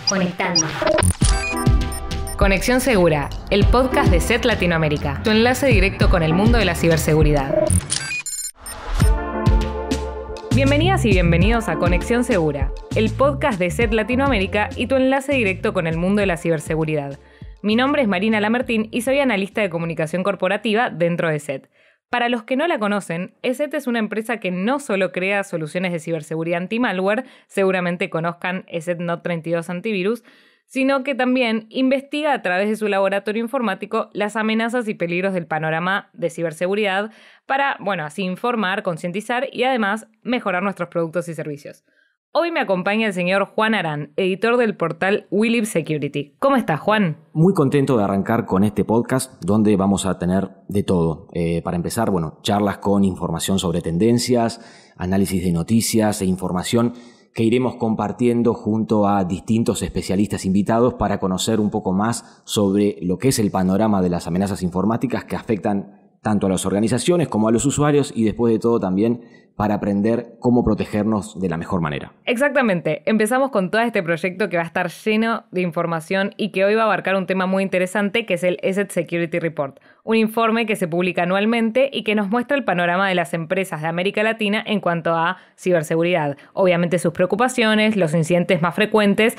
Conectando. Conexión Segura, el podcast de SET Latinoamérica, tu enlace directo con el mundo de la ciberseguridad. Bienvenidas y bienvenidos a Conexión Segura, el podcast de SET Latinoamérica y tu enlace directo con el mundo de la ciberseguridad. Mi nombre es Marina Lamertín y soy analista de comunicación corporativa dentro de SET. Para los que no la conocen, SET es una empresa que no solo crea soluciones de ciberseguridad anti-malware, seguramente conozcan SET Note 32 antivirus, sino que también investiga a través de su laboratorio informático las amenazas y peligros del panorama de ciberseguridad para, así informar, concientizar y además mejorar nuestros productos y servicios. Hoy me acompaña el señor Juan Arán, editor del portal WeLive Security. ¿Cómo estás, Juan? Muy contento de arrancar con este podcast donde vamos a tener de todo. Para empezar, charlas con información sobre tendencias, análisis de noticias e información que iremos compartiendo junto a distintos especialistas invitados para conocer un poco más sobre lo que es el panorama de las amenazas informáticas que afectan tanto a las organizaciones como a los usuarios y después de todo también para aprender cómo protegernos de la mejor manera. Exactamente. Empezamos con todo este proyecto que va a estar lleno de información y que hoy va a abarcar un tema muy interesante que es el SET Security Report, un informe que se publica anualmente y que nos muestra el panorama de las empresas de América Latina en cuanto a ciberseguridad. Obviamente sus preocupaciones, los incidentes más frecuentes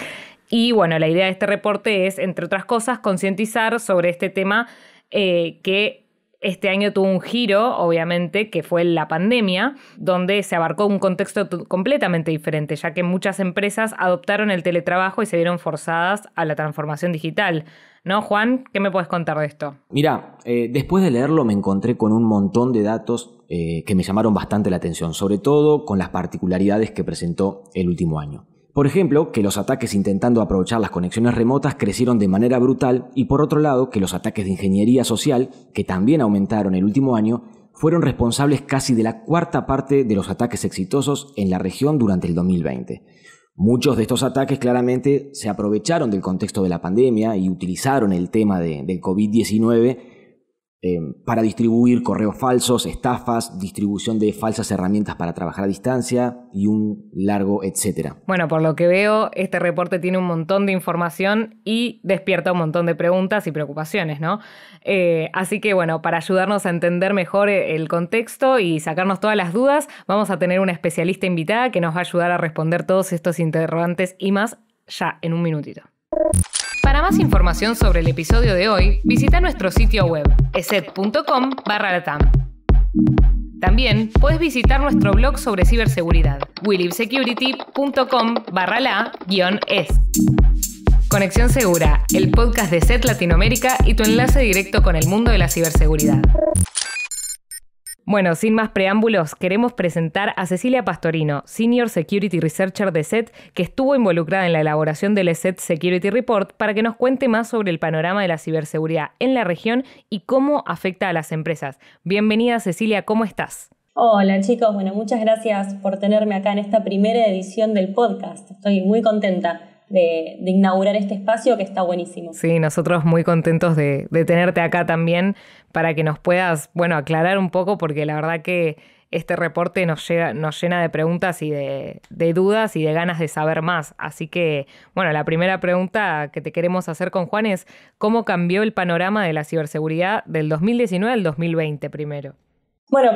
y la idea de este reporte es, entre otras cosas, concientizar sobre este tema que este año tuvo un giro, obviamente, que fue la pandemia, donde se abarcó un contexto completamente diferente, ya que muchas empresas adoptaron el teletrabajo y se vieron forzadas a la transformación digital. ¿No, Juan? ¿Qué me puedes contar de esto? Mira, después de leerlo me encontré con un montón de datos que me llamaron bastante la atención, sobre todo con las particularidades que presentó el último año. Por ejemplo, que los ataques intentando aprovechar las conexiones remotas crecieron de manera brutal y por otro lado que los ataques de ingeniería social, que también aumentaron el último año, fueron responsables casi de la cuarta parte de los ataques exitosos en la región durante el 2020. Muchos de estos ataques claramente se aprovecharon del contexto de la pandemia y utilizaron el tema del COVID-19 para distribuir correos falsos, estafas, distribución de falsas herramientas para trabajar a distancia y un largo etcétera. Por lo que veo, este reporte tiene un montón de información y despierta un montón de preguntas y preocupaciones, ¿no? Así que, para ayudarnos a entender mejor el contexto y sacarnos todas las dudas, vamos a tener una especialista invitada que nos va a ayudar a responder todos estos interrogantes y más ya en un minutito. Para más información sobre el episodio de hoy, visita nuestro sitio web, eset.com/latam. También puedes visitar nuestro blog sobre ciberseguridad, welivesecurity.com/la-es. Conexión Segura, el podcast de SET Latinoamérica y tu enlace directo con el mundo de la ciberseguridad. Sin más preámbulos, queremos presentar a Cecilia Pastorino, Senior Security Researcher de SET, que estuvo involucrada en la elaboración del SET Security Report para que nos cuente más sobre el panorama de la ciberseguridad en la región y cómo afecta a las empresas. Bienvenida, Cecilia, ¿cómo estás? Hola chicos, muchas gracias por tenerme acá en esta primera edición del podcast. Estoy muy contenta de inaugurar este espacio que está buenísimo. Sí, nosotros muy contentos de tenerte acá también para que nos puedas, aclarar un poco, porque la verdad que este reporte nos llena de preguntas y de dudas y de ganas de saber más. Así que, la primera pregunta que te queremos hacer con Juan es ¿cómo cambió el panorama de la ciberseguridad del 2019 al 2020 primero?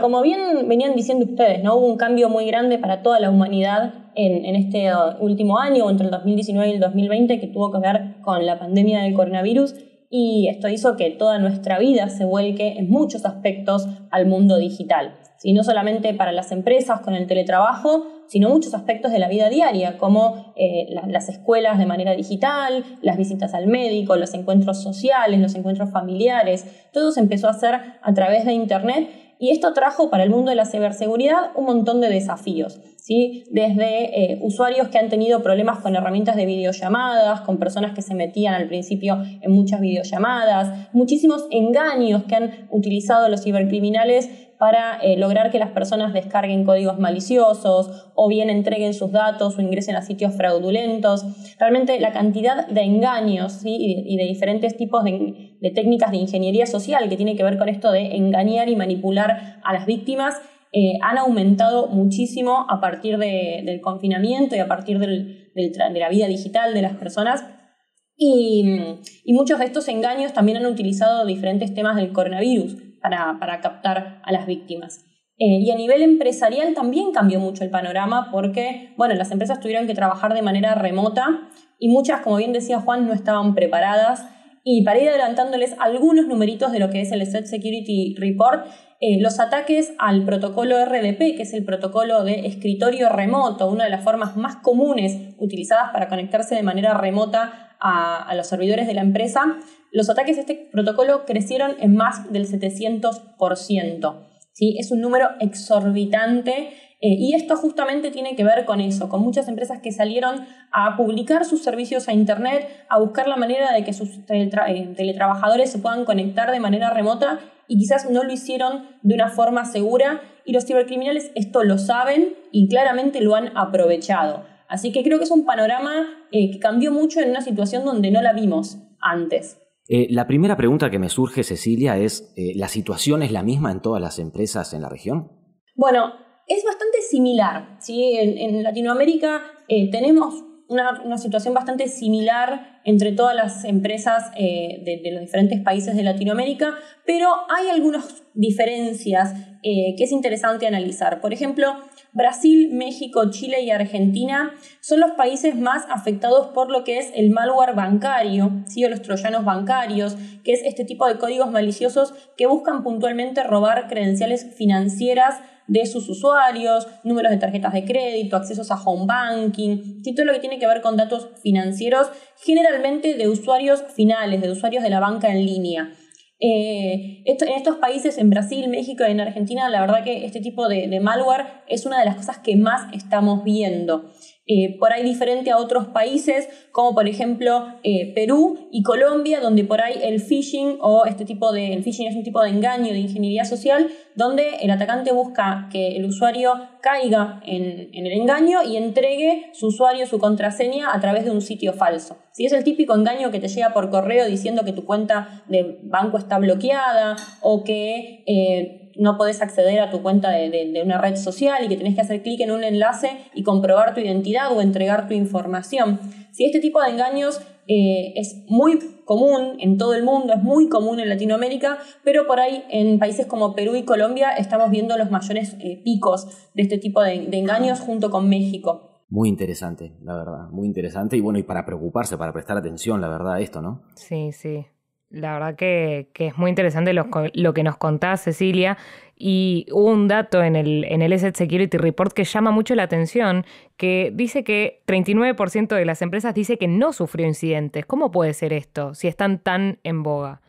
Como bien venían diciendo ustedes, ¿no? Hubo un cambio muy grande para toda la humanidad en este último año, entre el 2019 y el 2020, que tuvo que ver con la pandemia del coronavirus, y esto hizo que toda nuestra vida se vuelque en muchos aspectos al mundo digital. ¿Sí? No solamente para las empresas con el teletrabajo, sino muchos aspectos de la vida diaria, como las escuelas de manera digital, las visitas al médico, los encuentros sociales, los encuentros familiares. Todo se empezó a hacer a través de Internet. Y esto trajo para el mundo de la ciberseguridad un montón de desafíos, ¿sí? Desde usuarios que han tenido problemas con herramientas de videollamadas, con personas que se metían al principio en muchas videollamadas, muchísimos engaños que han utilizado los cibercriminales para lograr que las personas descarguen códigos maliciosos o bien entreguen sus datos o ingresen a sitios fraudulentos. Realmente la cantidad de engaños, ¿sí? y de diferentes tipos de técnicas de ingeniería social que tiene que ver con esto de engañar y manipular a las víctimas han aumentado muchísimo a partir del confinamiento y a partir de la vida digital de las personas. Y muchos de estos engaños también han utilizado diferentes temas del coronavirus para captar a las víctimas. Y a nivel empresarial también cambió mucho el panorama porque, bueno, las empresas tuvieron que trabajar de manera remota y muchas, como bien decía Juan, no estaban preparadas. Y para ir adelantándoles algunos numeritos de lo que es el State Security Report, los ataques al protocolo RDP, que es el protocolo de escritorio remoto, una de las formas más comunes utilizadas para conectarse de manera remota a los servidores de la empresa, los ataques a este protocolo crecieron en más del 700%. ¿Sí? Es un número exorbitante y esto justamente tiene que ver con eso, con muchas empresas que salieron a publicar sus servicios a internet, a buscar la manera de que sus teletrabajadores se puedan conectar de manera remota y quizás no lo hicieron de una forma segura y los cibercriminales esto lo saben y claramente lo han aprovechado. Así que creo que es un panorama que cambió mucho en una situación donde no la vimos antes. La primera pregunta que me surge, Cecilia, es ¿la situación es la misma en todas las empresas en la región? Bueno, es bastante similar, ¿sí? En Latinoamérica tenemos una situación bastante similar entre todas las empresas de los diferentes países de Latinoamérica, pero hay algunas diferencias que es interesante analizar. Por ejemplo, Brasil, México, Chile y Argentina son los países más afectados por lo que es el malware bancario, ¿sí? O los troyanos bancarios, que es este tipo de códigos maliciosos que buscan puntualmente robar credenciales financieras de sus usuarios, números de tarjetas de crédito, accesos a home banking, y todo lo que tiene que ver con datos financieros, generalmente de usuarios finales, de usuarios de la banca en línea. En estos países, en Brasil, México y en Argentina, la verdad que este tipo de malware es una de las cosas que más estamos viendo. Por ahí diferente a otros países, como por ejemplo Perú y Colombia, donde por ahí el phishing el phishing es un tipo de engaño de ingeniería social, donde el atacante busca que el usuario caiga en el engaño y entregue su usuario, su contraseña a través de un sitio falso. ¿Sí? Es el típico engaño que te llega por correo diciendo que tu cuenta de banco está bloqueada o que no podés acceder a tu cuenta de una red social y que tenés que hacer clic en un enlace y comprobar tu identidad o entregar tu información. Si este tipo de engaños es muy común en todo el mundo, es muy común en Latinoamérica, pero por ahí en países como Perú y Colombia estamos viendo los mayores picos de este tipo de engaños junto con México. Muy interesante, la verdad, muy interesante y bueno, y para preocuparse, para prestar atención, la verdad, a esto, ¿no? Sí, sí. La verdad que es muy interesante lo que nos contás, Cecilia, y hubo un dato en el Asset Security Report que llama mucho la atención, que dice que 39% de las empresas dice que no sufrió incidentes. ¿Cómo puede ser esto si están tan en boga?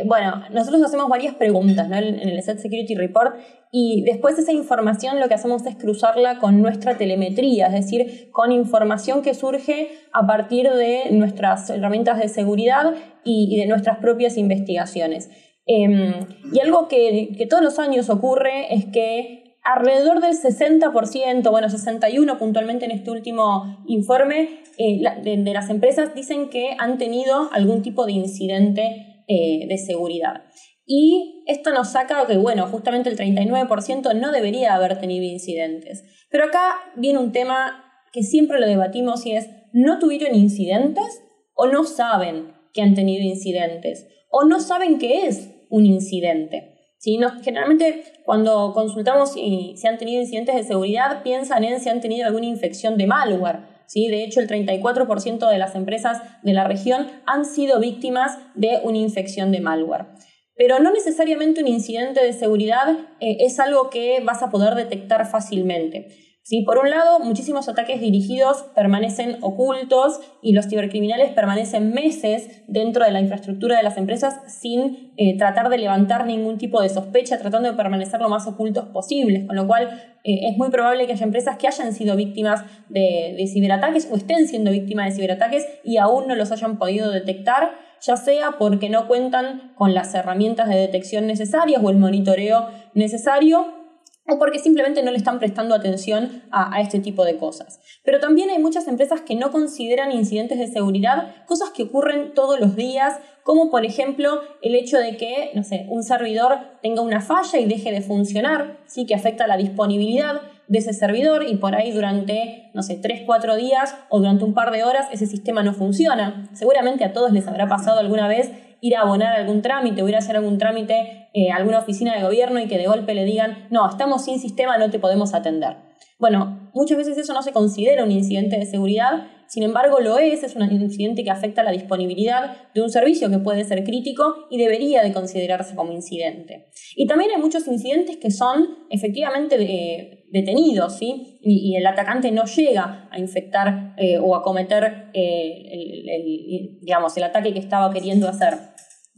Bueno, nosotros hacemos varias preguntas, ¿no? en el Asset Security Report y después esa información lo que hacemos es cruzarla con nuestra telemetría, es decir, con información que surge a partir de nuestras herramientas de seguridad y de nuestras propias investigaciones. Y algo que todos los años ocurre es que alrededor del 60%, bueno, 61% puntualmente en este último informe, de las empresas dicen que han tenido algún tipo de incidente de seguridad. Y esto nos saca que, bueno, justamente el 39% no debería haber tenido incidentes. Pero acá viene un tema que siempre lo debatimos y es, ¿no tuvieron incidentes o no saben que han tenido incidentes? ¿O no saben qué es un incidente? ¿Sí? Generalmente cuando consultamos si han tenido incidentes de seguridad, piensan en si han tenido alguna infección de malware. ¿Sí? De hecho, el 34% de las empresas de la región han sido víctimas de una infección de malware. Pero no necesariamente un incidente de seguridad es algo que vas a poder detectar fácilmente. ¿Sí? Por un lado, muchísimos ataques dirigidos permanecen ocultos y los cibercriminales permanecen meses dentro de la infraestructura de las empresas sin tratar de levantar ningún tipo de sospecha, tratando de permanecer lo más ocultos posibles, con lo cual es muy probable que haya empresas que hayan sido víctimas de ciberataques o estén siendo víctimas de ciberataques y aún no los hayan podido detectar, ya sea porque no cuentan con las herramientas de detección necesarias o el monitoreo necesario, o porque simplemente no le están prestando atención a este tipo de cosas. Pero también hay muchas empresas que no consideran incidentes de seguridad cosas que ocurren todos los días, como por ejemplo el hecho de que, no sé, un servidor tenga una falla y deje de funcionar, ¿sí? Que afecta la disponibilidad de ese servidor y por ahí durante, no sé, 3, 4 días o durante un par de horas ese sistema no funciona. Seguramente a todos les habrá pasado alguna vez ir a abonar algún trámite o ir a hacer algún trámite a alguna oficina de gobierno y que de golpe le digan, no, estamos sin sistema, no te podemos atender. Bueno, muchas veces eso no se considera un incidente de seguridad, sin embargo lo es un incidente que afecta la disponibilidad de un servicio que puede ser crítico y debería de considerarse como incidente. Y también hay muchos incidentes que son efectivamente detenidos, ¿sí? Y el atacante no llega a infectar o a cometer el ataque que estaba queriendo hacer.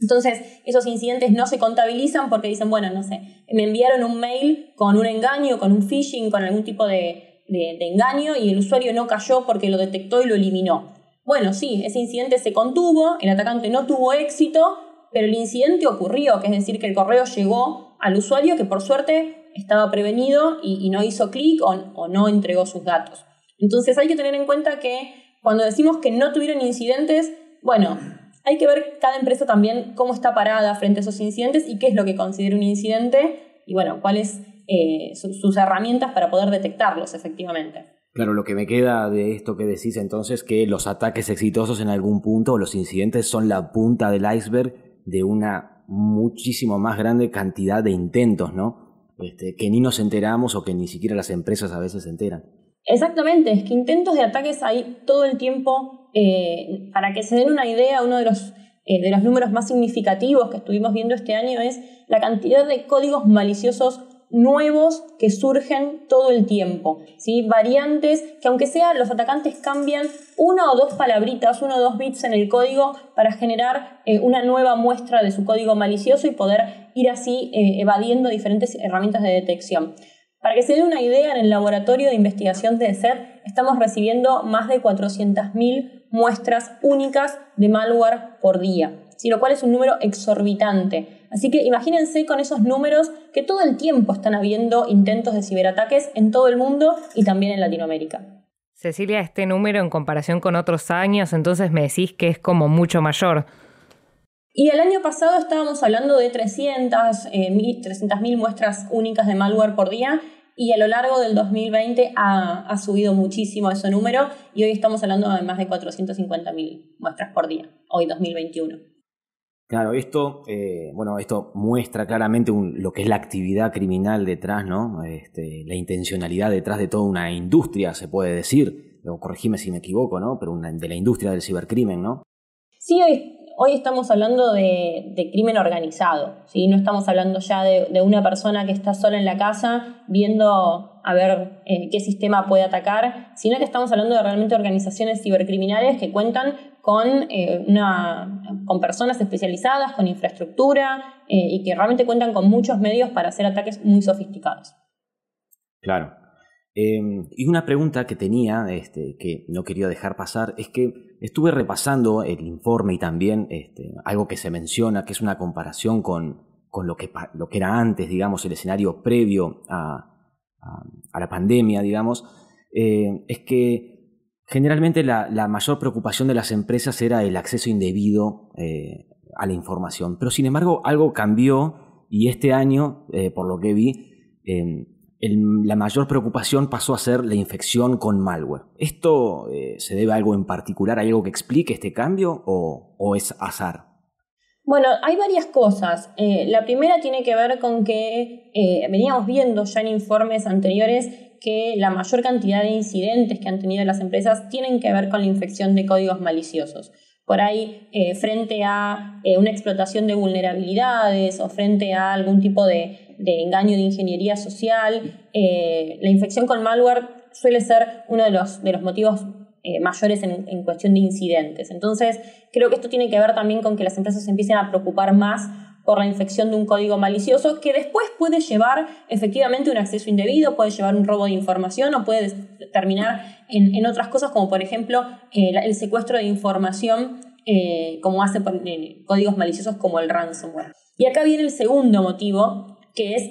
Entonces, esos incidentes no se contabilizan porque dicen, bueno, no sé, me enviaron un mail con un engaño, con un phishing, con algún tipo de engaño y el usuario no cayó porque lo detectó y lo eliminó. Bueno, sí, ese incidente se contuvo, el atacante no tuvo éxito, pero el incidente ocurrió, que es decir, que el correo llegó al usuario que por suerte estaba prevenido y no hizo clic o no entregó sus datos. Entonces hay que tener en cuenta que cuando decimos que no tuvieron incidentes, bueno, hay que ver cada empresa también cómo está parada frente a esos incidentes y qué es lo que considera un incidente y bueno, cuáles sus herramientas para poder detectarlos efectivamente. Claro, lo que me queda de esto que decís entonces que los ataques exitosos en algún punto o los incidentes son la punta del iceberg de una muchísimo más grande cantidad de intentos, ¿no? Que ni nos enteramos o que ni siquiera las empresas a veces se enteran. Exactamente, es que intentos de ataques hay todo el tiempo. Para que se den una idea, uno de los números más significativos que estuvimos viendo este año es la cantidad de códigos maliciosos nuevos que surgen todo el tiempo, ¿sí? Variantes que aunque sea los atacantes cambian 1 o 2 palabritas, 1 o 2 bits en el código para generar una nueva muestra de su código malicioso y poder ir así evadiendo diferentes herramientas de detección. Para que se den una idea, en el laboratorio de investigación de SET estamos recibiendo más de 400.000 muestras únicas de malware por día, ¿sí? Lo cual es un número exorbitante. Así que imagínense con esos números que todo el tiempo están habiendo intentos de ciberataques en todo el mundo y también en Latinoamérica. Cecilia, este número en comparación con otros años, entonces me decís que es como mucho mayor. Y el año pasado estábamos hablando de 300.000 muestras únicas de malware por día y a lo largo del 2020 ha subido muchísimo ese número y hoy estamos hablando de más de 450.000 muestras por día, hoy 2021. Claro, esto muestra claramente lo que es la actividad criminal detrás, ¿no? La intencionalidad detrás de toda una industria, se puede decir, o corregime si me equivoco, ¿no? Pero de la industria del cibercrimen, ¿no? Sí, hoy estamos hablando de crimen organizado, ¿sí? No estamos hablando ya de una persona que está sola en la casa viendo a ver qué sistema puede atacar, sino que estamos hablando de realmente organizaciones cibercriminales que cuentan con personas especializadas, con infraestructura y que realmente cuentan con muchos medios para hacer ataques muy sofisticados. Claro. Y una pregunta que tenía, que no quería dejar pasar, es que estuve repasando el informe y también algo que se menciona, que es una comparación con lo que era antes, digamos, el escenario previo a la pandemia, digamos, es que generalmente la mayor preocupación de las empresas era el acceso indebido a la información, pero sin embargo algo cambió y este año, por lo que vi, la mayor preocupación pasó a ser la infección con malware. ¿Esto se debe a algo en particular? ¿Hay algo que explique este cambio o es azar? Bueno, hay varias cosas. La primera tiene que ver con que veníamos viendo ya en informes anteriores que la mayor cantidad de incidentes que han tenido las empresas tienen que ver con la infección de códigos maliciosos. Por ahí, frente a una explotación de vulnerabilidades o frente a algún tipo de engaño de ingeniería social, la infección con malware suele ser uno de los motivos mayores en cuestión de incidentes. Entonces, creo que esto tiene que ver también con que las empresas se empiecen a preocupar más por la infección de un código malicioso que después puede llevar efectivamente un acceso indebido, puede llevar un robo de información o puede terminar en otras cosas como por ejemplo el secuestro de información como hace códigos maliciosos como el ransomware. Y acá viene el segundo motivo, que es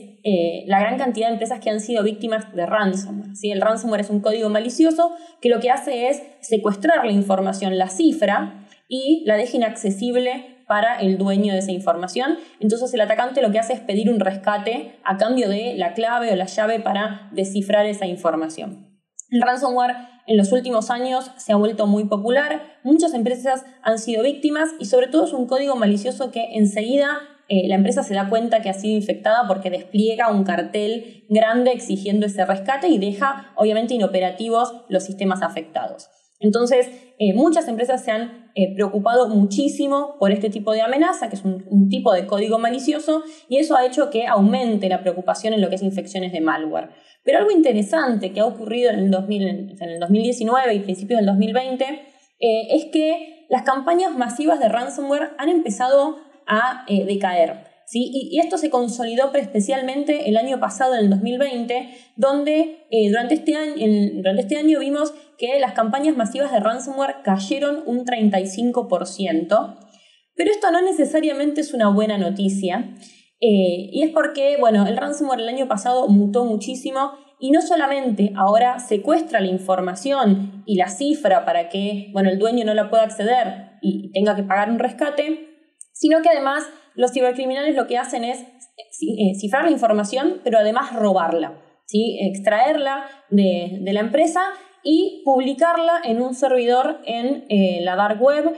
la gran cantidad de empresas que han sido víctimas de ransomware, ¿sí? El ransomware es un código malicioso que lo que hace es secuestrar la información, la cifra, y la deja inaccesible para el dueño de esa información. Entonces el atacante lo que hace es pedir un rescate a cambio de la clave o la llave para descifrar esa información. El ransomware en los últimos años se ha vuelto muy popular, muchas empresas han sido víctimas y sobre todo es un código malicioso que enseguida la empresa se da cuenta que ha sido infectada porque despliega un cartel grande exigiendo ese rescate y deja obviamente inoperativos los sistemas afectados. Entonces, muchas empresas se han preocupado muchísimo por este tipo de amenaza, que es un tipo de código malicioso, y eso ha hecho que aumente la preocupación en lo que es infecciones de malware. Pero algo interesante que ha ocurrido en el 2019 y principios del 2020 es que las campañas masivas de ransomware han empezado a decaer. ¿Sí? Y esto se consolidó especialmente el año pasado, en el 2020, donde durante este año vimos que las campañas masivas de ransomware cayeron un 35%, pero esto no necesariamente es una buena noticia, y es porque, bueno, el ransomware el año pasado mutó muchísimo y no solamente ahora secuestra la información y la cifra para que, bueno, el dueño no la pueda acceder y tenga que pagar un rescate, sino que además los cibercriminales lo que hacen es cifrar la información, pero además robarla, ¿sí? Extraerla de la empresa y publicarla en un servidor en la dark web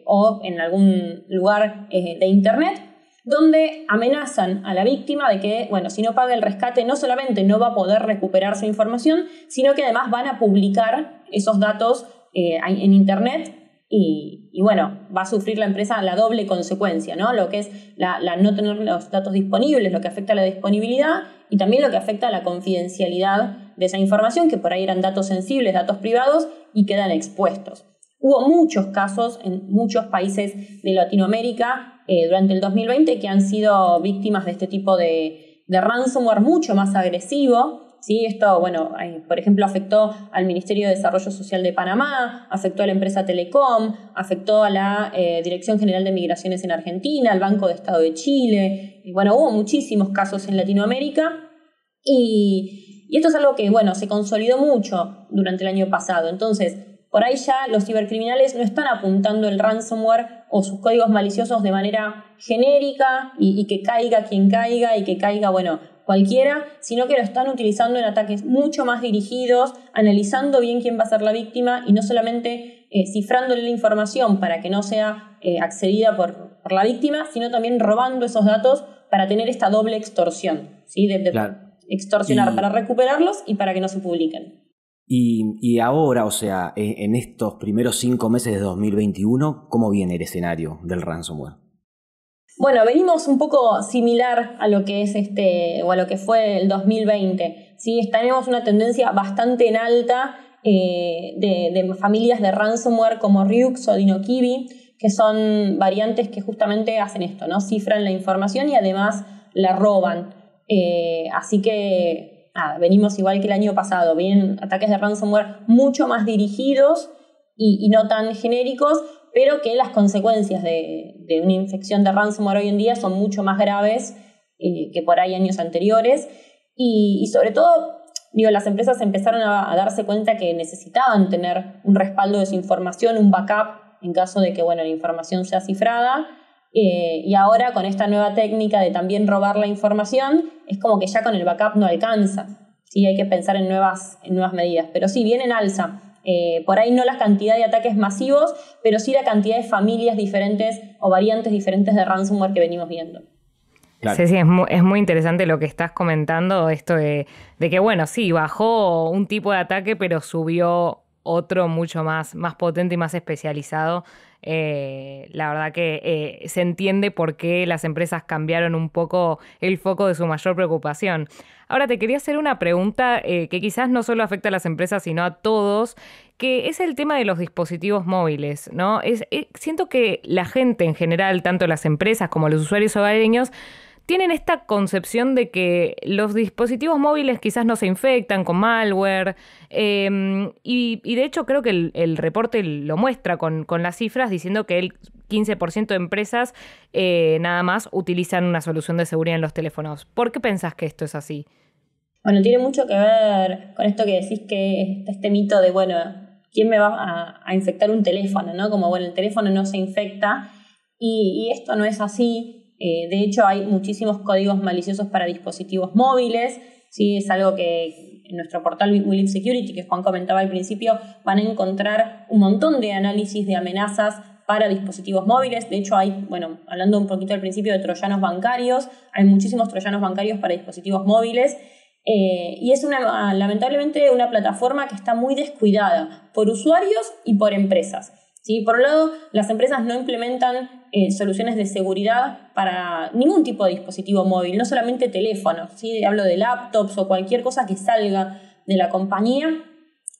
o en algún lugar de internet, donde amenazan a la víctima de que, bueno, si no paga el rescate no solamente no va a poder recuperar su información, sino que además van a publicar esos datos en internet. Y bueno, va a sufrir la empresa la doble consecuencia, ¿no? Lo que es la no tener los datos disponibles, lo que afecta a la disponibilidad y también lo que afecta a la confidencialidad de esa información, que por ahí eran datos sensibles, datos privados y quedan expuestos. Hubo muchos casos en muchos países de Latinoamérica durante el 2020 que han sido víctimas de este tipo de ransomware mucho más agresivo. ¿Sí? Esto, bueno, por ejemplo, afectó al Ministerio de Desarrollo Social de Panamá, afectó a la empresa Telecom, afectó a la Dirección General de Migraciones en Argentina, al Banco de Estado de Chile. Y bueno, hubo muchísimos casos en Latinoamérica y esto es algo que, bueno, se consolidó mucho durante el año pasado. Entonces, por ahí ya los cibercriminales no están apuntando el ransomware o sus códigos maliciosos de manera genérica y que caiga quien caiga y que caiga, bueno, cualquiera, sino que lo están utilizando en ataques mucho más dirigidos, analizando bien quién va a ser la víctima y no solamente cifrándole la información para que no sea accedida por la víctima, sino también robando esos datos para tener esta doble extorsión, ¿sí? Claro. Extorsionar para recuperarlos y para que no se publiquen. Y ahora, o sea, en estos primeros 5 meses de 2021, ¿cómo viene el escenario del ransomware? Bueno, venimos un poco similar a lo que es o a lo que fue el 2020. ¿Sí? Tenemos una tendencia bastante en alta de familias de ransomware como Ryux o Dinokibi, que son variantes que justamente hacen esto, ¿no? Cifran la información y además la roban. Así que venimos igual que el año pasado. Vienen ataques de ransomware mucho más dirigidos y no tan genéricos, pero que las consecuencias de una infección de ransomware hoy en día son mucho más graves que por ahí años anteriores. Y sobre todo, las empresas empezaron a darse cuenta que necesitaban tener un respaldo de su información, un backup, en caso de que, bueno, la información sea cifrada. Y ahora con esta nueva técnica de también robar la información, es como que ya con el backup no alcanza. Sí, hay que pensar en nuevas medidas. Pero sí, viene en alza. Por ahí no la cantidad de ataques masivos, pero sí la cantidad de familias diferentes o variantes diferentes de ransomware que venimos viendo. Claro. Sí, es muy interesante lo que estás comentando, esto de que, bueno, sí, bajó un tipo de ataque, pero subió otro mucho más potente y más especializado. La verdad que se entiende por qué las empresas cambiaron un poco el foco de su mayor preocupación. Ahora te quería hacer una pregunta que quizás no solo afecta a las empresas, sino a todos, que es el tema de los dispositivos móviles, ¿no? Siento que la gente en general, tanto las empresas como los usuarios hogareños, tienen esta concepción de que los dispositivos móviles quizás no se infectan con malware y de hecho creo que el reporte lo muestra con las cifras diciendo que el 15% de empresas nada más utilizan una solución de seguridad en los teléfonos. ¿Por qué pensás que esto es así? Bueno, tiene mucho que ver con esto que decís, que este mito de, bueno, ¿quién me va a infectar un teléfono? ¿No? Como, bueno, el teléfono no se infecta. y esto no es así. De hecho, hay muchísimos códigos maliciosos para dispositivos móviles, ¿sí? Es algo que en nuestro portal We Live Security, que Juan comentaba al principio, van a encontrar un montón de análisis de amenazas para dispositivos móviles. De hecho, hay, hablando un poquito al principio de troyanos bancarios, hay muchísimos troyanos bancarios para dispositivos móviles. Y es lamentablemente una plataforma que está muy descuidada por usuarios y por empresas, ¿sí? Por un lado, las empresas no implementan soluciones de seguridad para ningún tipo de dispositivo móvil, no solamente teléfonos, ¿sí? Hablo de laptops o cualquier cosa que salga de la compañía,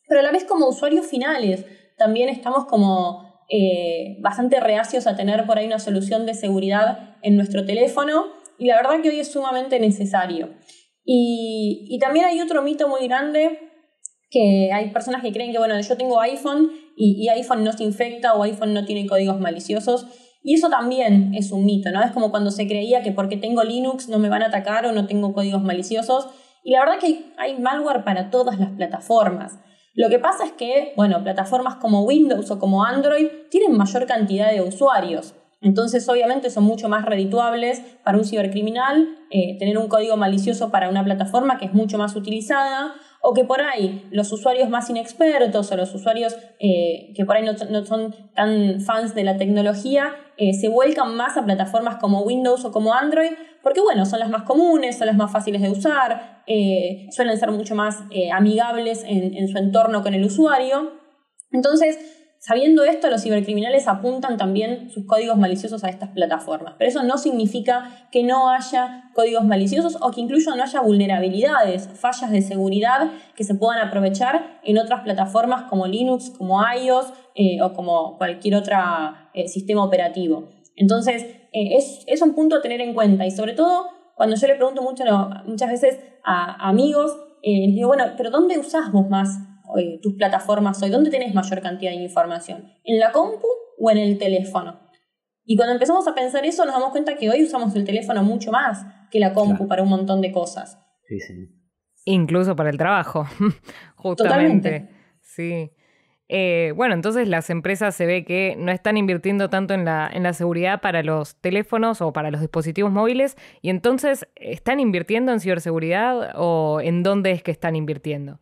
pero a la vez como usuarios finales también estamos como bastante reacios a tener por ahí una solución de seguridad en nuestro teléfono, y la verdad que hoy es sumamente necesario. Y también hay otro mito muy grande, que hay personas que creen que yo tengo iPhone y iPhone no se infecta o iPhone no tiene códigos maliciosos, y eso también es un mito, ¿no? Es como cuando se creía que porque tengo Linux no me van a atacar o no tengo códigos maliciosos, y la verdad que hay malware para todas las plataformas. Lo que pasa es que, plataformas como Windows o como Android tienen mayor cantidad de usuarios. Entonces, obviamente, son mucho más redituables para un cibercriminal tener un código malicioso para una plataforma que es mucho más utilizada, o que por ahí los usuarios más inexpertos o los usuarios que por ahí no son tan fans de la tecnología se vuelcan más a plataformas como Windows o como Android, porque son las más comunes, son las más fáciles de usar, suelen ser mucho más amigables en su entorno con el usuario. Entonces, sabiendo esto, los cibercriminales apuntan también sus códigos maliciosos a estas plataformas. Pero eso no significa que no haya códigos maliciosos o que incluso no haya vulnerabilidades, fallas de seguridad que se puedan aprovechar en otras plataformas como Linux, como iOS o como cualquier otro sistema operativo. Entonces, es un punto a tener en cuenta. Y sobre todo, cuando yo le pregunto muchas veces a amigos, les digo, ¿pero dónde usás vos más tus plataformas hoy? ¿Dónde tenés mayor cantidad de información? ¿En la compu o en el teléfono? Y cuando empezamos a pensar eso, nos damos cuenta que hoy usamos el teléfono mucho más que la compu para un montón de cosas. Sí, sí. Incluso para el trabajo, justamente. Totalmente. Sí. Entonces las empresas se ve que no están invirtiendo tanto en la seguridad para los teléfonos o para los dispositivos móviles, y entonces, ¿están invirtiendo en ciberseguridad o en dónde es que están invirtiendo?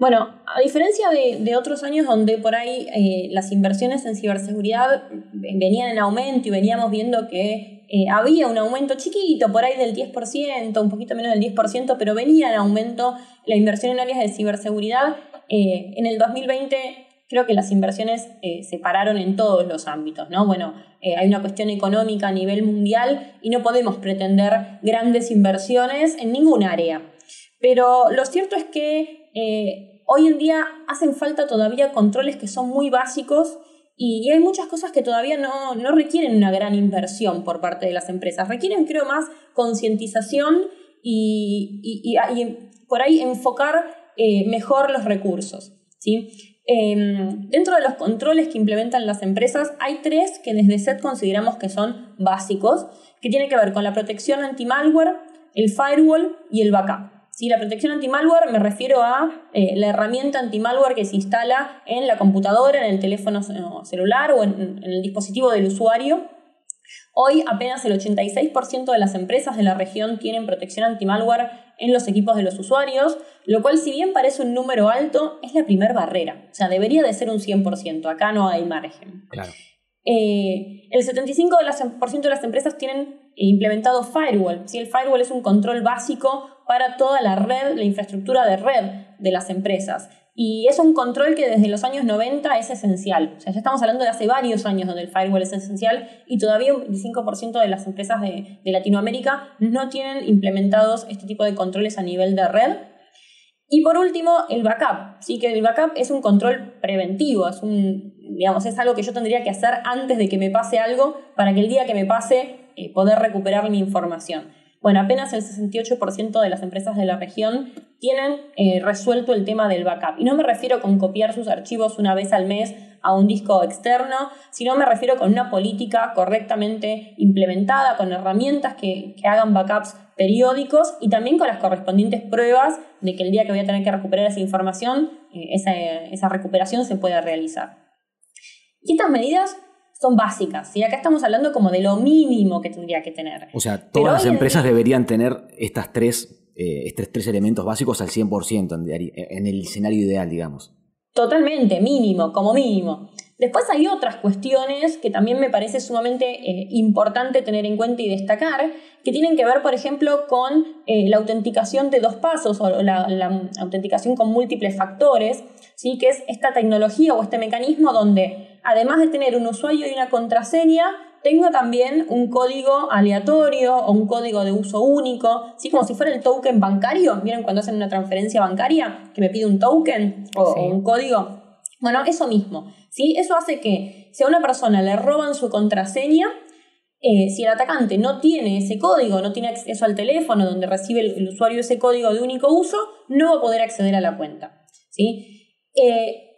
A diferencia de otros años donde por ahí las inversiones en ciberseguridad venían en aumento y veníamos viendo que había un aumento chiquito, por ahí del 10%, un poquito menos del 10%, pero venía en aumento la inversión en áreas de ciberseguridad. En el 2020 creo que las inversiones se pararon en todos los ámbitos, ¿no? Hay una cuestión económica a nivel mundial y no podemos pretender grandes inversiones en ningún área. Pero lo cierto es que hoy en día hacen falta todavía controles que son muy básicos y hay muchas cosas que todavía no requieren una gran inversión por parte de las empresas. Requieren, creo, más concientización y por ahí enfocar mejor los recursos, ¿sí? Dentro de los controles que implementan las empresas hay 3 que desde SET consideramos que son básicos, que tienen que ver con la protección anti-malware, el firewall y el backup. ¿Sí? La protección anti-malware me refiero a la herramienta anti-malware que se instala en la computadora, en el teléfono celular o en el dispositivo del usuario. Hoy apenas el 86% de las empresas de la región tienen protección anti-malware en los equipos de los usuarios, lo cual, si bien parece un número alto, es la primera barrera. O sea, debería de ser un 100%, acá no hay margen. Claro. El 75% de las empresas tienen implementado firewall. ¿Sí? El firewall es un control básico para toda la red, la infraestructura de red de las empresas. Y es un control que desde los años 90 es esencial. O sea, ya estamos hablando de hace varios años donde el firewall es esencial y todavía un 25% de las empresas de Latinoamérica no tienen implementados este tipo de controles a nivel de red. Y por último, el backup. ¿Sí? Que el backup es un control preventivo, es algo que yo tendría que hacer antes de que me pase algo para que el día que me pase poder recuperar mi información. Apenas el 68% de las empresas de la región tienen resuelto el tema del backup. Y no me refiero con copiar sus archivos una vez al mes a un disco externo, sino me refiero con una política correctamente implementada, con herramientas que hagan backups periódicos y también con las correspondientes pruebas de que el día que voy a tener que recuperar esa información, esa recuperación se pueda realizar. Y estas medidas son básicas. Y acá estamos hablando como de lo mínimo que tendría que tener. O sea, todas las empresas deberían tener estos tres elementos básicos al 100% en el escenario ideal, digamos. Totalmente, mínimo, como mínimo. Después hay otras cuestiones que también me parece sumamente importante tener en cuenta y destacar, que tienen que ver, por ejemplo, con la autenticación de 2 pasos o la autenticación con múltiples factores, ¿sí? Que es esta tecnología o este mecanismo donde, además de tener un usuario y una contraseña, tengo también un código aleatorio o un código de uso único, ¿sí? Como si fuera el token bancario. ¿Vieron cuando hacen una transferencia bancaria que me pide un token o un código? Bueno, eso mismo, ¿sí? Eso hace que si a una persona le roban su contraseña, si el atacante no tiene ese código, no tiene acceso al teléfono donde recibe el usuario ese código de único uso, no va a poder acceder a la cuenta, ¿sí?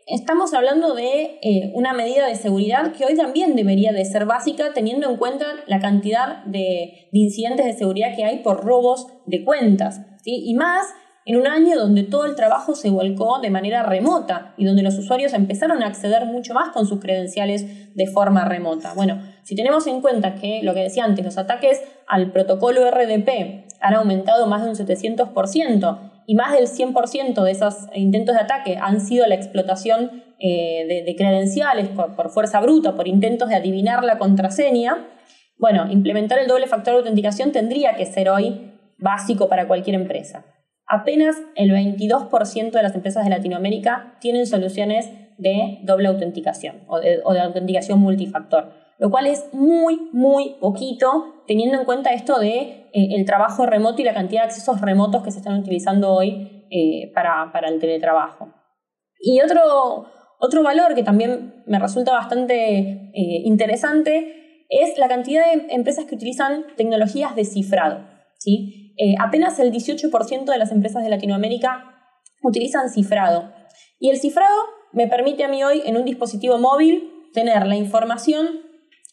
Estamos hablando de una medida de seguridad que hoy también debería de ser básica, teniendo en cuenta la cantidad de incidentes de seguridad que hay por robos de cuentas, ¿sí? Y más en un año donde todo el trabajo se volcó de manera remota y donde los usuarios empezaron a acceder mucho más con sus credenciales de forma remota. Bueno, si tenemos en cuenta que, lo que decía antes, los ataques al protocolo RDP han aumentado más de un 700% y más del 100% de esos intentos de ataque han sido la explotación de credenciales por fuerza bruta, por intentos de adivinar la contraseña, bueno, implementar el doble factor de autenticación tendría que ser hoy básico para cualquier empresa. Apenas el 22% de las empresas de Latinoamérica tienen soluciones de doble autenticación o de autenticación multifactor, lo cual es muy, muy poquito teniendo en cuenta esto de el trabajo remoto y la cantidad de accesos remotos que se están utilizando hoy para el teletrabajo. Y otro valor que también me resulta bastante interesante es la cantidad de empresas que utilizan tecnologías de cifrado, ¿sí? Apenas el 18% de las empresas de Latinoamérica utilizan cifrado. Y el cifrado me permite a mí hoy en un dispositivo móvil tener la información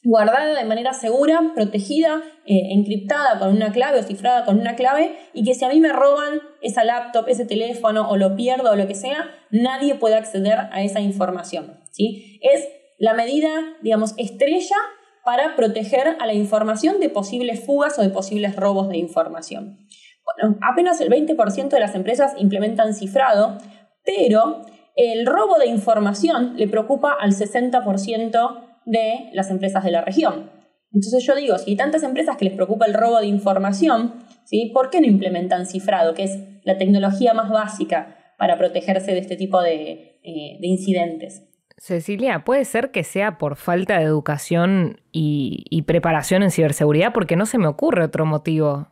guardada de manera segura, protegida, encriptada con una clave o cifrada con una clave, y que si a mí me roban esa laptop, ese teléfono o lo pierdo o lo que sea, nadie puede acceder a esa información, ¿sí? Es la medida, digamos, estrella para proteger a la información de posibles fugas o de posibles robos de información. Bueno, apenas el 20% de las empresas implementan cifrado, pero el robo de información le preocupa al 60% de las empresas de la región. Entonces yo digo, si hay tantas empresas que les preocupa el robo de información, ¿sí? ¿Por qué no implementan cifrado, que es la tecnología más básica para protegerse de este tipo de incidentes? Cecilia, ¿puede ser que sea por falta de educación y preparación en ciberseguridad? Porque no se me ocurre otro motivo.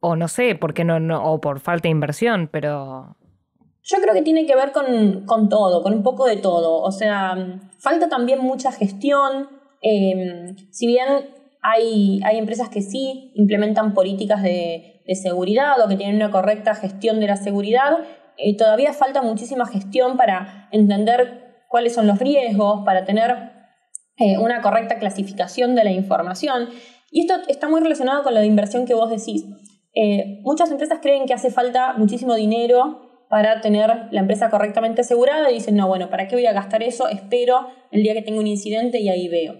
O no sé, por qué no, o por falta de inversión, pero... Yo creo que tiene que ver con todo, con un poco de todo. O sea, falta también mucha gestión. Si bien hay empresas que sí implementan políticas de seguridad o que tienen una correcta gestión de la seguridad, todavía falta muchísima gestión para entender cuáles son los riesgos, para tener una correcta clasificación de la información. Y esto está muy relacionado con la inversión que vos decís. Muchas empresas creen que hace falta muchísimo dinero para tener la empresa correctamente asegurada y dicen, no, bueno, ¿para qué voy a gastar eso? Espero el día que tengo un incidente y ahí veo.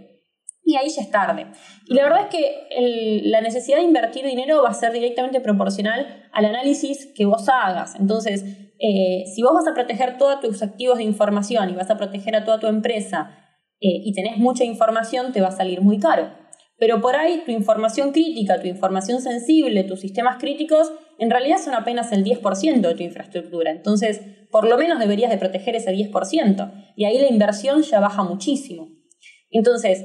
Y ahí ya es tarde. Y la verdad es que la necesidad de invertir dinero va a ser directamente proporcional al análisis que vos hagas. Entonces, si vos vas a proteger todos tus activos de información y vas a proteger a toda tu empresa y tenés mucha información, te va a salir muy caro. Pero por ahí tu información crítica, tu información sensible, tus sistemas críticos, en realidad son apenas el 10% de tu infraestructura. Entonces, por lo menos deberías de proteger ese 10%. Y ahí la inversión ya baja muchísimo. Entonces,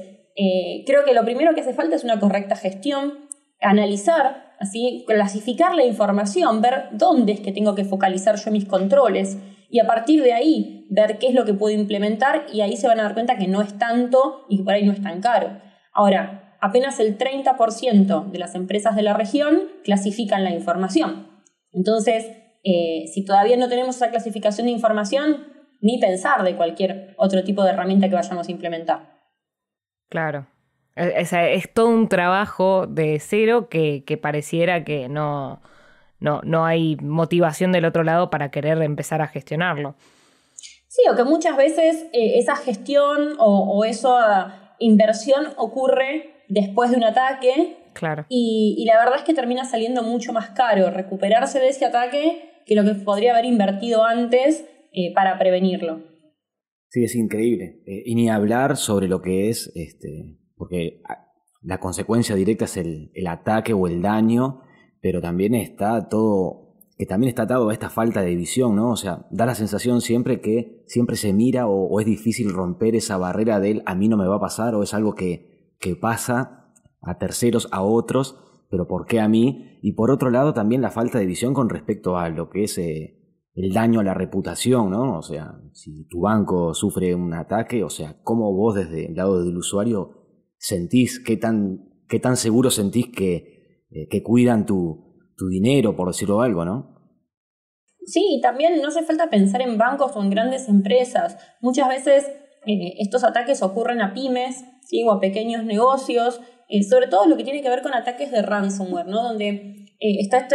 creo que lo primero que hace falta es una correcta gestión, analizar, así, clasificar la información, ver dónde es que tengo que focalizar yo mis controles y a partir de ahí ver qué es lo que puedo implementar y ahí se van a dar cuenta que no es tanto y que por ahí no es tan caro. Ahora, apenas el 30% de las empresas de la región clasifican la información. Entonces, si todavía no tenemos esa clasificación de información, ni pensar de cualquier otro tipo de herramienta que vayamos a implementar. Claro. Es todo un trabajo de cero que pareciera que no hay motivación del otro lado para querer empezar a gestionarlo. Sí, o que muchas veces esa gestión o esa inversión ocurre después de un ataque. Claro. Y la verdad es que termina saliendo mucho más caro recuperarse de ese ataque que lo que podría haber invertido antes para prevenirlo. Sí, es increíble. Y ni hablar sobre lo que es, porque la consecuencia directa es el ataque o el daño, pero también está todo, que también está atado a esta falta de visión, ¿no? O sea, da la sensación siempre que siempre se mira o es difícil romper esa barrera del a mí no me va a pasar, o es algo que pasa a terceros, a otros, pero ¿por qué a mí? Y por otro lado también la falta de visión con respecto a lo que es el daño a la reputación, ¿no? O sea, si tu banco sufre un ataque, o sea, ¿cómo vos desde el lado del usuario sentís, qué tan seguro sentís que cuidan tu dinero, por decirlo algo, ¿no? Sí, y también no hace falta pensar en bancos o en grandes empresas. Muchas veces estos ataques ocurren a pymes, ¿sí? O a pequeños negocios, sobre todo lo que tiene que ver con ataques de ransomware, ¿no? Donde está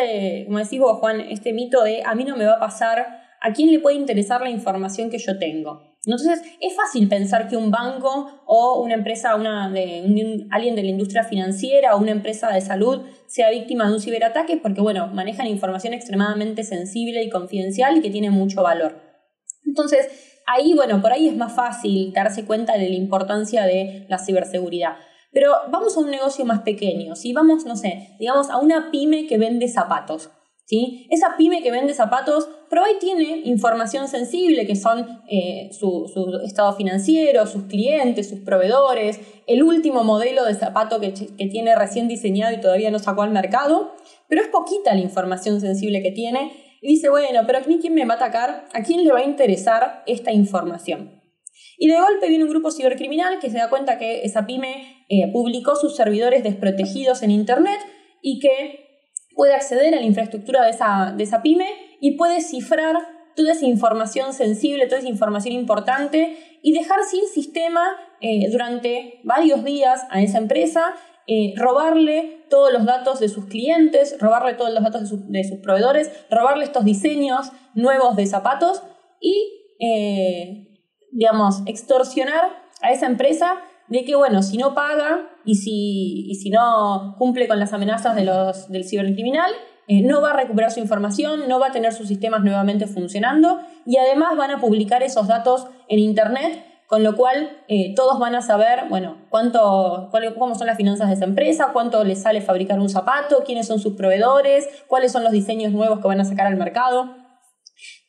como decís vos, Juan, este mito de a mí no me va a pasar, ¿a quién le puede interesar la información que yo tengo? Entonces, es fácil pensar que un banco o una empresa, alguien de la industria financiera o una empresa de salud sea víctima de un ciberataque porque, bueno, manejan información extremadamente sensible y confidencial y que tiene mucho valor. Entonces, ahí, bueno, por ahí es más fácil darse cuenta de la importancia de la ciberseguridad. Pero vamos a un negocio más pequeño, ¿sí? Vamos, no sé, digamos a una pyme que vende zapatos, ¿sí? Esa pyme que vende zapatos, pero ahí tiene información sensible que son su estado financiero, sus clientes, sus proveedores, el último modelo de zapato que tiene recién diseñado y todavía no sacó al mercado, pero es poquita la información sensible que tiene y dice, bueno, pero ¿a mí quién me va a atacar? ¿A quién le va a interesar esta información? Y de golpe viene un grupo cibercriminal que se da cuenta que esa pyme publicó sus servidores desprotegidos en internet y que puede acceder a la infraestructura de esa pyme y puede cifrar toda esa información sensible, toda esa información importante y dejar sin sistema durante varios días a esa empresa, robarle todos los datos de sus clientes, robarle todos los datos de sus proveedores, robarle estos diseños nuevos de zapatos y extorsionar a esa empresa de que, bueno, si no paga y si no cumple con las amenazas del cibercriminal, no va a recuperar su información, no va a tener sus sistemas nuevamente funcionando y además van a publicar esos datos en internet, con lo cual todos van a saber, bueno, cómo son las finanzas de esa empresa, cuánto les sale fabricar un zapato, quiénes son sus proveedores, cuáles son los diseños nuevos que van a sacar al mercado.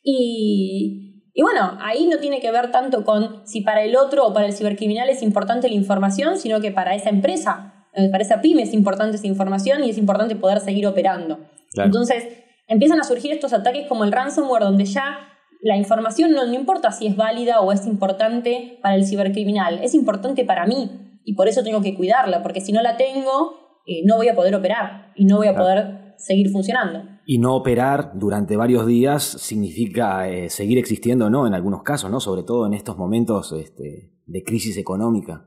Y bueno, ahí no tiene que ver tanto con si para el otro o para el cibercriminal es importante la información, sino que para esa empresa, para esa pyme es importante esa información y es importante poder seguir operando. Claro. Entonces empiezan a surgir estos ataques como el ransomware, donde ya la información no importa si es válida o es importante para el cibercriminal, es importante para mí y por eso tengo que cuidarla, porque si no la tengo, no voy a poder operar y no voy a poder seguir funcionando. Y no operar durante varios días significa seguir existiendo, ¿no? En algunos casos, ¿no? Sobre todo en estos momentos de crisis económica.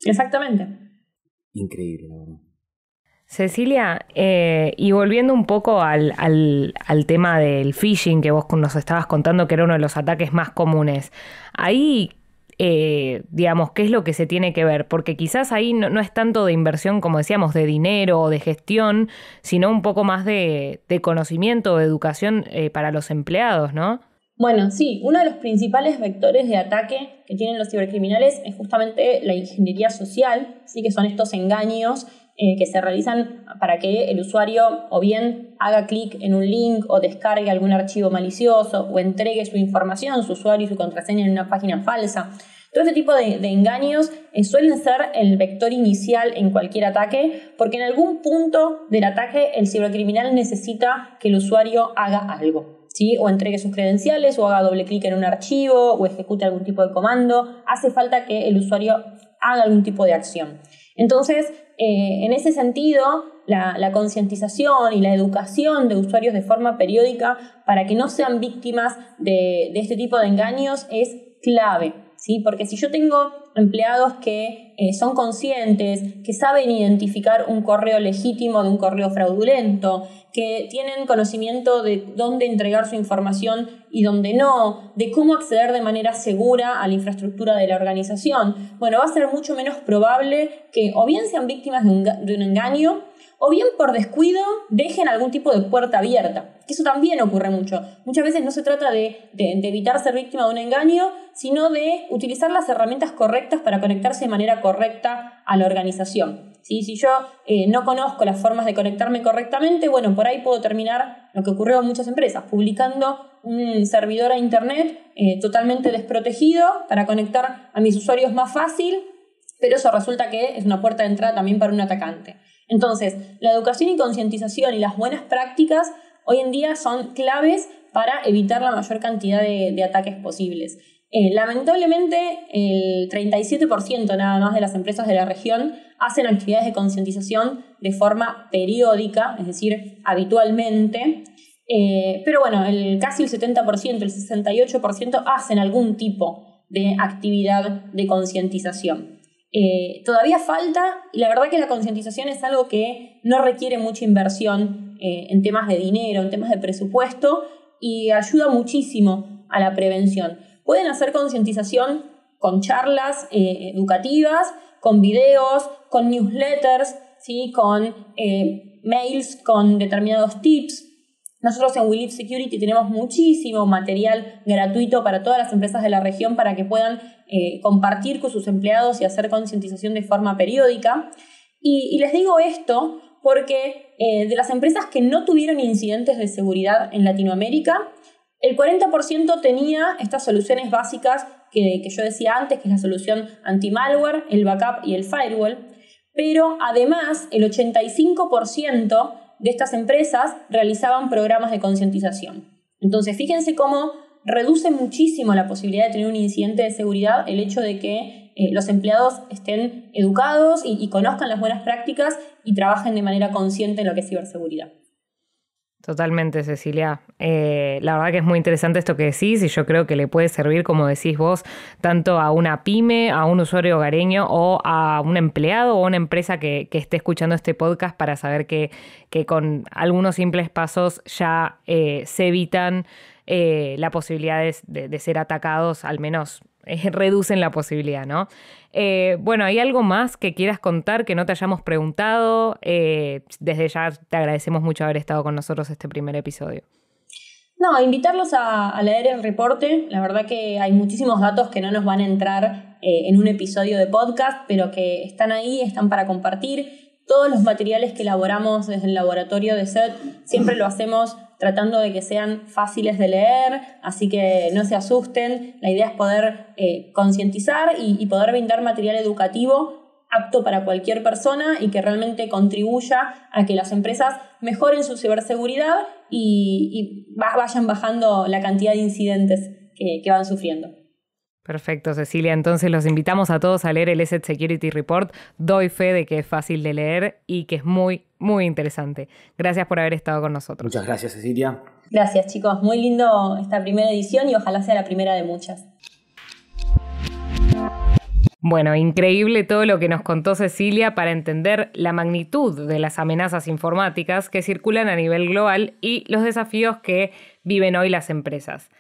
Exactamente. Increíble, la verdad. Cecilia, y volviendo un poco al tema del phishing que vos nos estabas contando, que era uno de los ataques más comunes. Ahí, digamos, ¿qué es lo que se tiene que ver? Porque quizás ahí no es tanto de inversión, como decíamos, de dinero o de gestión, sino un poco más de conocimiento o de educación para los empleados, ¿no? Bueno, sí, uno de los principales vectores de ataque que tienen los cibercriminales es justamente la ingeniería social, ¿sí? Que son estos engaños que se realizan para que el usuario o bien haga clic en un link o descargue algún archivo malicioso o entregue su información, su usuario y su contraseña en una página falsa. Todo este tipo de engaños suelen ser el vector inicial en cualquier ataque, porque en algún punto del ataque el cibercriminal necesita que el usuario haga algo, ¿sí? O entregue sus credenciales, o haga doble clic en un archivo, o ejecute algún tipo de comando. Hace falta que el usuario haga algún tipo de acción. Entonces, en ese sentido, la concientización y la educación de usuarios de forma periódica para que no sean víctimas de este tipo de engaños es clave. ¿sí? Porque si yo tengo empleados que son conscientes, que saben identificar un correo legítimo de un correo fraudulento, que tienen conocimiento de dónde entregar su información y dónde no, de cómo acceder de manera segura a la infraestructura de la organización, bueno, va a ser mucho menos probable que o bien sean víctimas de un engaño, o bien por descuido dejen algún tipo de puerta abierta, que eso también ocurre mucho. Muchas veces no se trata de evitar ser víctima de un engaño, sino de utilizar las herramientas correctas para conectarse de manera correcta a la organización. ¿Sí? Si yo no conozco las formas de conectarme correctamente, bueno, por ahí puedo terminar lo que ocurrió en muchas empresas, publicando un servidor a internet totalmente desprotegido para conectar a mis usuarios más fácil, pero eso resulta que es una puerta de entrada también para un atacante. Entonces, la educación y concientización y las buenas prácticas hoy en día son claves para evitar la mayor cantidad de ataques posibles. Lamentablemente, el 37% nada más de las empresas de la región hacen actividades de concientización de forma periódica, es decir, habitualmente. Pero bueno, casi el 70%, el 68% hacen algún tipo de actividad de concientización. Todavía falta, y la verdad que la concientización es algo que no requiere mucha inversión en temas de dinero, en temas de presupuesto, y ayuda muchísimo a la prevención. Pueden hacer concientización con charlas educativas, con videos, con newsletters, ¿sí? Con mails con determinados tips. Nosotros en We Live Security tenemos muchísimo material gratuito para todas las empresas de la región para que puedan compartir con sus empleados y hacer concientización de forma periódica. Y les digo esto porque de las empresas que no tuvieron incidentes de seguridad en Latinoamérica, el 40% tenía estas soluciones básicas que yo decía antes, que es la solución anti-malware, el backup y el firewall. Pero además, el 85% de estas empresas realizaban programas de concientización. Entonces, fíjense cómo reduce muchísimo la posibilidad de tener un incidente de seguridad el hecho de que los empleados estén educados y conozcan las buenas prácticas y trabajen de manera consciente en lo que es ciberseguridad. Totalmente, Cecilia. La verdad que es muy interesante esto que decís y yo creo que le puede servir, como decís vos, tanto a una pyme, a un usuario hogareño o a un empleado o una empresa que esté escuchando este podcast para saber que con algunos simples pasos ya se evitan la posibilidad de ser atacados, al menos reducen la posibilidad, ¿no? Bueno, ¿hay algo más que quieras contar que no te hayamos preguntado? Desde ya te agradecemos mucho haber estado con nosotros este primer episodio. No, invitarlos a leer el reporte. La verdad que hay muchísimos datos que no nos van a entrar en un episodio de podcast, pero que están ahí, están para compartir. Todos los materiales que elaboramos desde el laboratorio de SET siempre lo hacemos tratando de que sean fáciles de leer, así que no se asusten. La idea es poder concientizar y poder brindar material educativo apto para cualquier persona y que realmente contribuya a que las empresas mejoren su ciberseguridad y vayan bajando la cantidad de incidentes que van sufriendo. Perfecto, Cecilia. Entonces los invitamos a todos a leer el ESET Security Report. Doy fe de que es fácil de leer y que es muy, muy interesante. Gracias por haber estado con nosotros. Muchas gracias, Cecilia. Gracias, chicos. Muy lindo esta primera edición y ojalá sea la primera de muchas. Bueno, increíble todo lo que nos contó Cecilia para entender la magnitud de las amenazas informáticas que circulan a nivel global y los desafíos que viven hoy las empresas.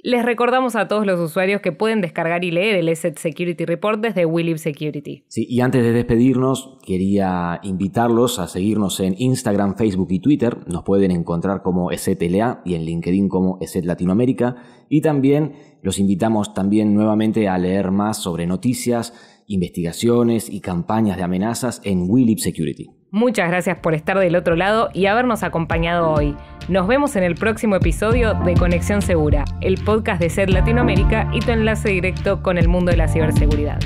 Les recordamos a todos los usuarios que pueden descargar y leer el ESET Security Report desde We Live Security. Sí, y antes de despedirnos, quería invitarlos a seguirnos en Instagram, Facebook y Twitter. Nos pueden encontrar como ESETLA y en LinkedIn como ESET Latinoamérica. Y también los invitamos nuevamente a leer más sobre noticias, investigaciones y campañas de amenazas en We Live Security. Muchas gracias por estar del otro lado y habernos acompañado hoy. Nos vemos en el próximo episodio de Conexión Segura, el podcast de SET Latinoamérica y tu enlace directo con el mundo de la ciberseguridad.